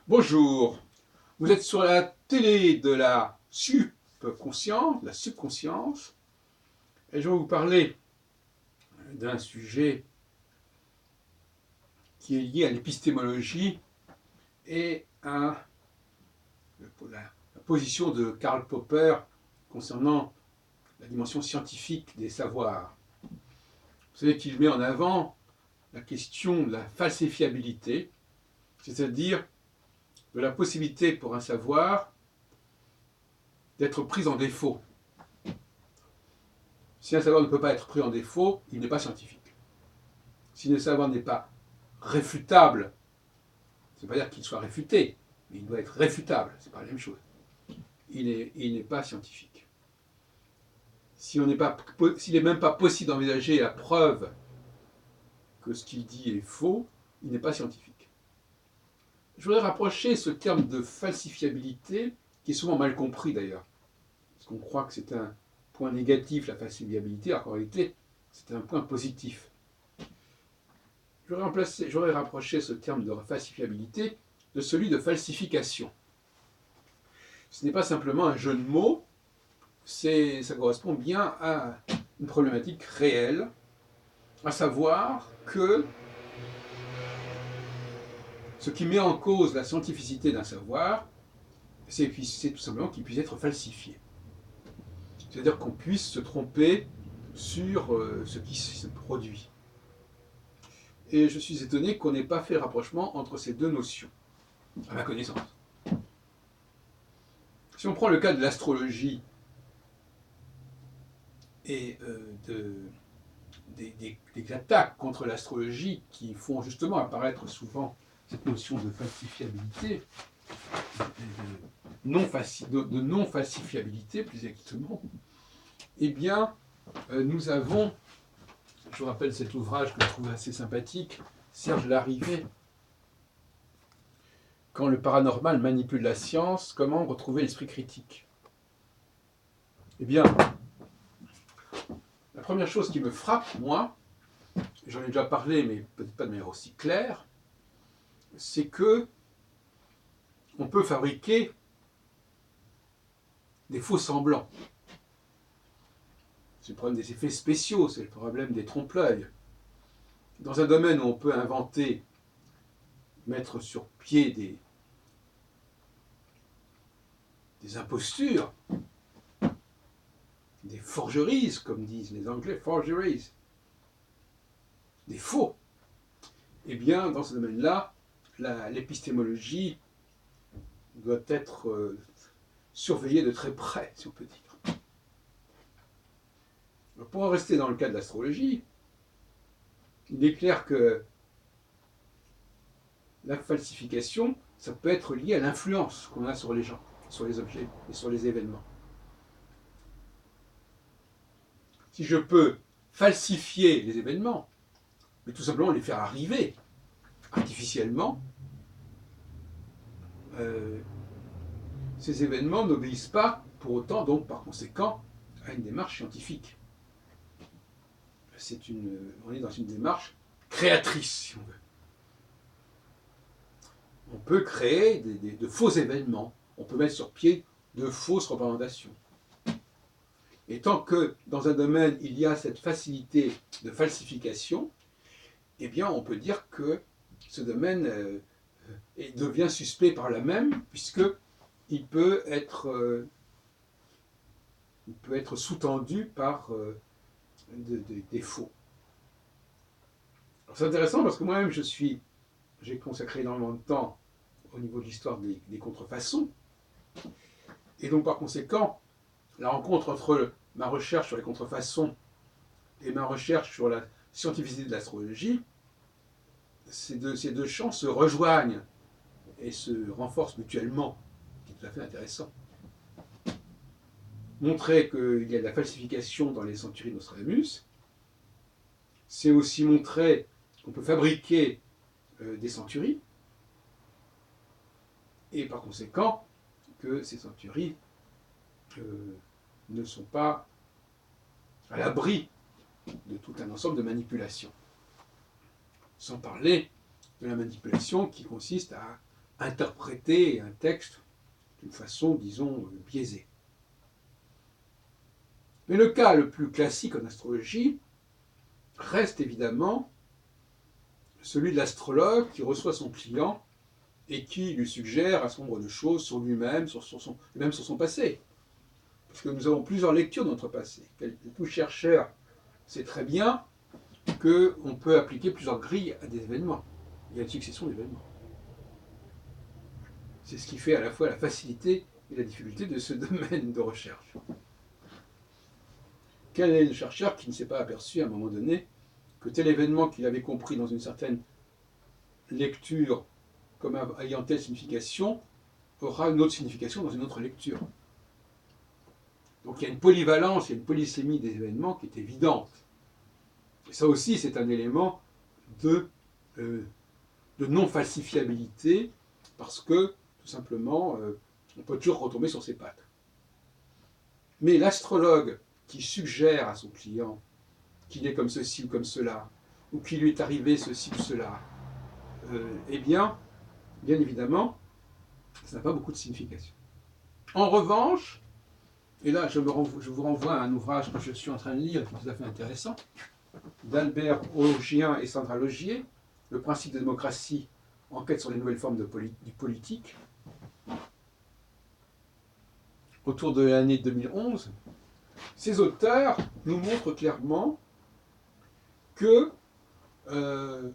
Bonjour, vous êtes sur la télé de la subconscience, et je vais vous parler d'un sujet qui est lié à l'épistémologie et à la position de Karl Popper concernant la dimension scientifique des savoirs. Vous savez qu'il met en avant la question de la falsifiabilité, c'est-à-dire de la possibilité pour un savoir d'être pris en défaut. Si un savoir ne peut pas être pris en défaut, il n'est pas scientifique. Si le savoir n'est pas réfutable, ça ne veut pas dire qu'il soit réfuté, mais il doit être réfutable, c'est pas la même chose. Il n'est pas scientifique. S'il n'est même pas possible d'envisager la preuve que ce qu'il dit est faux, il n'est pas scientifique. Je voudrais rapprocher ce terme de falsifiabilité, qui est souvent mal compris d'ailleurs, parce qu'on croit que c'est un point négatif, la falsifiabilité, alors qu'en réalité, c'est un point positif. J'aurais rapproché ce terme de falsifiabilité de celui de falsification. Ce n'est pas simplement un jeu de mots, ça correspond bien à une problématique réelle, à savoir que ce qui met en cause la scientificité d'un savoir, c'est tout simplement qu'il puisse être falsifié. C'est-à-dire qu'on puisse se tromper sur ce qui se produit. Et je suis étonné qu'on n'ait pas fait le rapprochement entre ces deux notions, à ma connaissance. Si on prend le cas de l'astrologie et des attaques contre l'astrologie qui font justement apparaître souvent cette notion de falsifiabilité, de non-falsifiabilité plus exactement, eh bien, nous avons, je vous rappelle cet ouvrage que je trouve assez sympathique, Serge Larrivé, Quand le paranormal manipule la science, comment retrouver l'esprit critique? Eh bien, la première chose qui me frappe, moi, j'en ai déjà parlé, mais peut-être pas de manière aussi claire, c'est que on peut fabriquer des faux semblants. C'est le problème des effets spéciaux, c'est le problème des trompe-l'œil. Dans un domaine où on peut inventer, mettre sur pied des impostures, des forgeries, comme disent les Anglais, forgeries, des faux, eh bien, dans ce domaine-là, l'épistémologie doit être surveillée de très près, si on peut dire. Alors, pour en rester dans le cas de l'astrologie, il est clair que la falsification, ça peut être lié à l'influence qu'on a sur les gens, sur les objets et sur les événements. Si je peux falsifier les événements, mais tout simplement les faire arriver artificiellement, ces événements n'obéissent pas pour autant, donc par conséquent, à une démarche scientifique. On est dans une démarche créatrice, si on veut. On peut créer de faux événements, on peut mettre sur pied de fausses représentations. Et tant que dans un domaine il y a cette facilité de falsification, eh bien on peut dire que ce domaine devient suspect par là même, puisqu'il peut être sous-tendu par des faux. C'est intéressant parce que moi-même j'ai consacré énormément de temps au niveau de l'histoire des contrefaçons, et donc par conséquent, la rencontre entre ma recherche sur les contrefaçons et ma recherche sur la scientificité de l'astrologie, ces deux champs se rejoignent et se renforcent mutuellement, ce qui est tout à fait intéressant. Montrer qu'il y a de la falsification dans les centuries Nostradamus, c'est aussi montrer qu'on peut fabriquer des centuries, et par conséquent que ces centuries ne sont pas à l'abri de tout un ensemble de manipulations. Sans parler de la manipulation qui consiste à interpréter un texte d'une façon, disons, biaisée. Mais le cas le plus classique en astrologie reste évidemment celui de l'astrologue qui reçoit son client et qui lui suggère un certain nombre de choses sur lui-même, même sur son passé. Parce que nous avons plusieurs lectures de notre passé. Tout chercheur sait très bien qu'on peut appliquer plusieurs grilles à des événements. Il y a une succession d'événements. C'est ce qui fait à la fois la facilité et la difficulté de ce domaine de recherche. Quel est le chercheur qui ne s'est pas aperçu à un moment donné que tel événement qu'il avait compris dans une certaine lecture comme ayant telle signification aura une autre signification dans une autre lecture. Donc il y a une polyvalence, il y a une polysémie des événements qui est évidente. Et ça aussi, c'est un élément de non-falsifiabilité, parce que, tout simplement, on peut toujours retomber sur ses pattes. Mais l'astrologue qui suggère à son client qu'il est comme ceci ou comme cela, ou qu'il lui est arrivé ceci ou cela, eh bien évidemment, ça n'a pas beaucoup de signification. En revanche, et là je vous renvoie à un ouvrage que je suis en train de lire, qui est tout à fait intéressant, d'Albert Augien et Sandra Logier, Le principe de démocratie, enquête sur les nouvelles formes du politique, autour de l'année 2011. Ces auteurs nous montrent clairement que la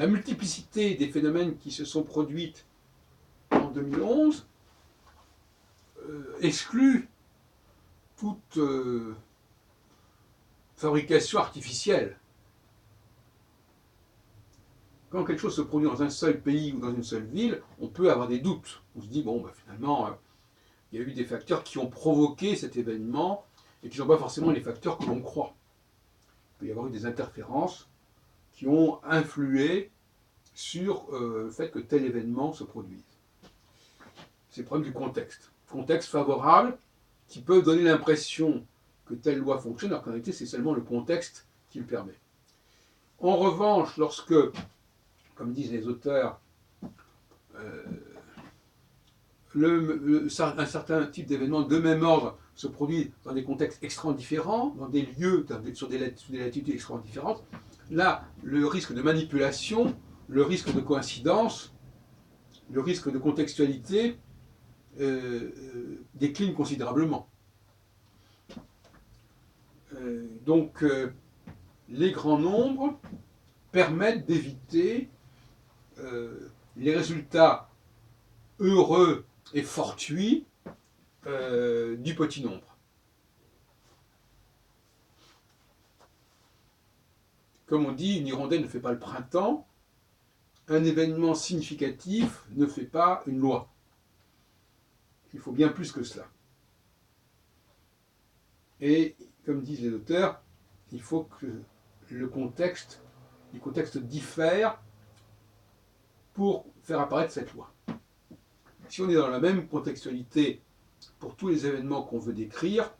multiplicité des phénomènes qui se sont produits en 2011 exclut toute fabrication artificielle. Quand quelque chose se produit dans un seul pays ou dans une seule ville, on peut avoir des doutes. On se dit, bon, finalement, il y a eu des facteurs qui ont provoqué cet événement et qui ne sont pas forcément les facteurs que l'on croit. Il peut y avoir eu des interférences qui ont influé sur le fait que tel événement se produise. C'est le problème du contexte. Contexte favorable qui peut donner l'impression que telle loi fonctionne, alors qu'en réalité, c'est seulement le contexte qui le permet. En revanche, lorsque, comme disent les auteurs, un certain type d'événement de même ordre se produit dans des contextes extrêmement différents, dans des lieux, sous des latitudes extrêmement différentes, là, le risque de manipulation, le risque de coïncidence, le risque de contextualité décline considérablement. Donc, les grands nombres permettent d'éviter les résultats heureux et fortuits du petit nombre. Comme on dit, une hirondelle ne fait pas le printemps, un événement significatif ne fait pas une loi. Il faut bien plus que cela. Et, comme disent les auteurs, il faut que le contexte diffère pour faire apparaître cette loi. Si on est dans la même contextualité pour tous les événements qu'on veut décrire,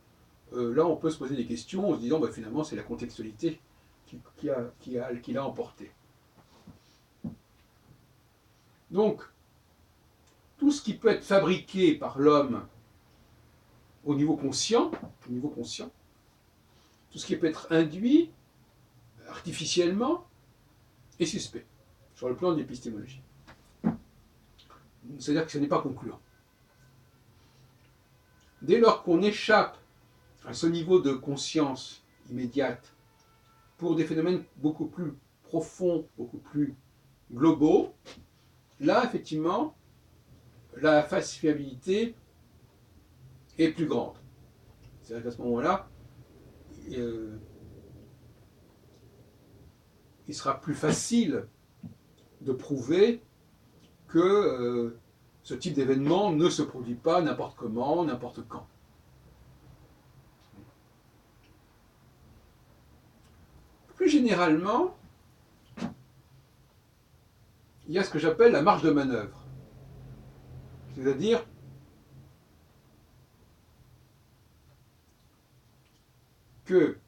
là on peut se poser des questions en se disant finalement c'est la contextualité qui l'a emporté. Donc, tout ce qui peut être fabriqué par l'homme au niveau conscient, tout ce qui peut être induit artificiellement est suspect sur le plan de l'épistémologie. C'est-à-dire que ce n'est pas concluant. Dès lors qu'on échappe à ce niveau de conscience immédiate pour des phénomènes beaucoup plus profonds, beaucoup plus globaux, là, effectivement, la falsifiabilité est plus grande. C'est-à-dire qu'à ce moment-là, il sera plus facile de prouver que ce type d'événement ne se produit pas n'importe comment, n'importe quand. Plus généralement, il y a ce que j'appelle la marge de manœuvre. C'est-à-dire que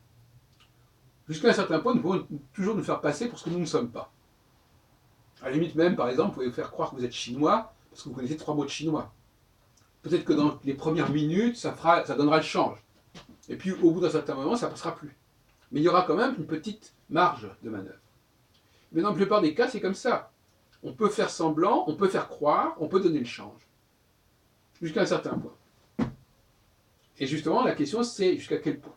jusqu'à un certain point, nous pouvons toujours nous faire passer pour ce que nous ne sommes pas. À la limite même, par exemple, vous pouvez vous faire croire que vous êtes chinois parce que vous connaissez 3 mots de chinois. Peut-être que dans les premières minutes, ça donnera le change. Et puis au bout d'un certain moment, ça ne passera plus. Mais il y aura quand même une petite marge de manœuvre. Mais dans la plupart des cas, c'est comme ça. On peut faire semblant, on peut faire croire, on peut donner le change. Jusqu'à un certain point. Et justement, la question, c'est jusqu'à quel point.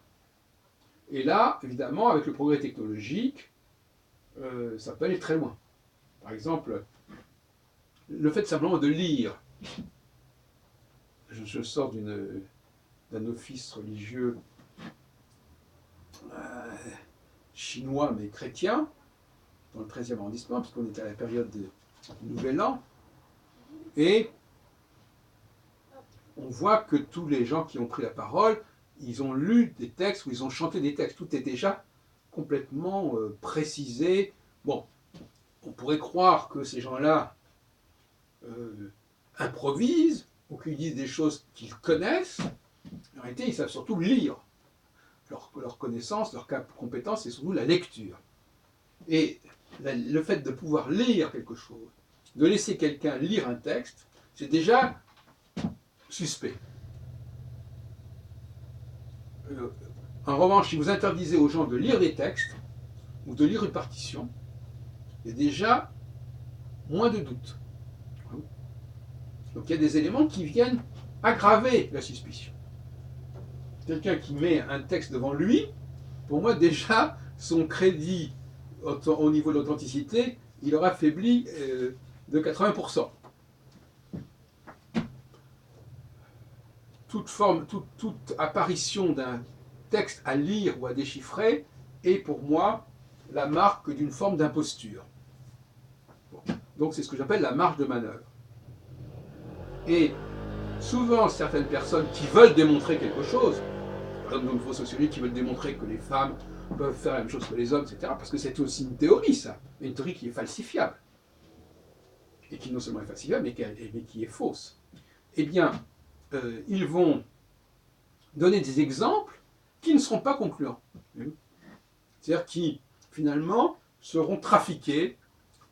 Et là, évidemment, avec le progrès technologique, ça peut aller très loin. Par exemple, le fait simplement de lire. Je sors d'un office religieux chinois, mais chrétien, dans le 13e arrondissement, puisqu'on était à la période du Nouvel An. Et on voit que tous les gens qui ont pris la parole, ils ont lu des textes ou ils ont chanté des textes. Tout est déjà complètement précisé. Bon, on pourrait croire que ces gens-là improvisent ou qu'ils disent des choses qu'ils connaissent. En réalité, ils savent surtout lire. Leur connaissance, leur compétence, c'est surtout la lecture. Et le fait de pouvoir lire quelque chose, de laisser quelqu'un lire un texte, c'est déjà suspect. En revanche, si vous interdisez aux gens de lire des textes ou de lire une partition, il y a déjà moins de doutes. Donc il y a des éléments qui viennent aggraver la suspicion. Quelqu'un qui met un texte devant lui, pour moi déjà, son crédit au niveau de l'authenticité, il aura faibli de 80%. Toute apparition d'un texte à lire ou à déchiffrer est pour moi la marque d'une forme d'imposture. Bon. Donc c'est ce que j'appelle la marge de manœuvre. Et souvent, certaines personnes qui veulent démontrer quelque chose, par exemple, dans le nouveau sociologie, qui veulent démontrer que les femmes peuvent faire la même chose que les hommes, etc., parce que c'est aussi une théorie, ça, une théorie qui est falsifiable, et qui non seulement est falsifiable, mais qui est fausse. Eh bien, ils vont donner des exemples qui ne seront pas concluants. C'est-à-dire qui, finalement, seront trafiqués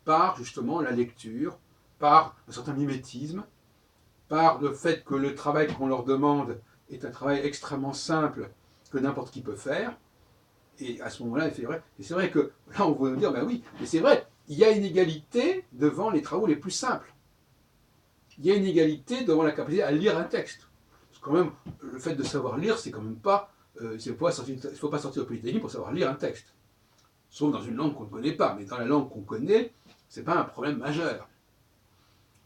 par, justement, la lecture, par un certain mimétisme, par le fait que le travail qu'on leur demande est un travail extrêmement simple que n'importe qui peut faire. Et à ce moment-là, c'est vrai que là, on va nous dire, ben oui, mais c'est vrai, il y a une égalité devant les travaux les plus simples. Il y a une égalité devant la capacité à lire un texte. Parce que quand même, le fait de savoir lire, c'est quand même pas... il ne faut pas sortir de Polytechnique pour savoir lire un texte. Sauf dans une langue qu'on ne connaît pas. Mais dans la langue qu'on connaît, ce n'est pas un problème majeur.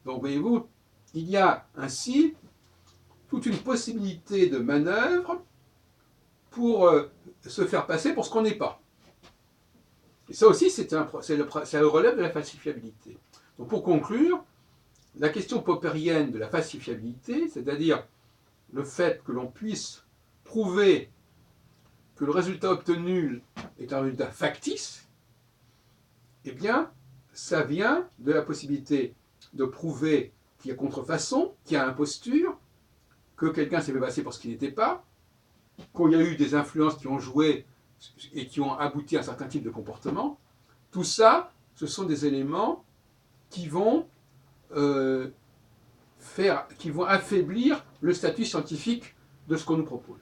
Donc, voyez-vous, il y a ainsi toute une possibilité de manœuvre pour se faire passer pour ce qu'on n'est pas. Et ça aussi, ça relève de la falsifiabilité. Donc pour conclure, la question popperienne de la falsifiabilité, c'est-à-dire le fait que l'on puisse prouver que le résultat obtenu est un résultat factice, eh bien, ça vient de la possibilité de prouver qu'il y a contrefaçon, qu'il y a imposture, que quelqu'un s'est fait passer pour ce qu'il n'était pas, qu'il y a eu des influences qui ont joué et qui ont abouti à un certain type de comportement. Tout ça, ce sont des éléments qui vont affaiblir le statut scientifique de ce qu'on nous propose.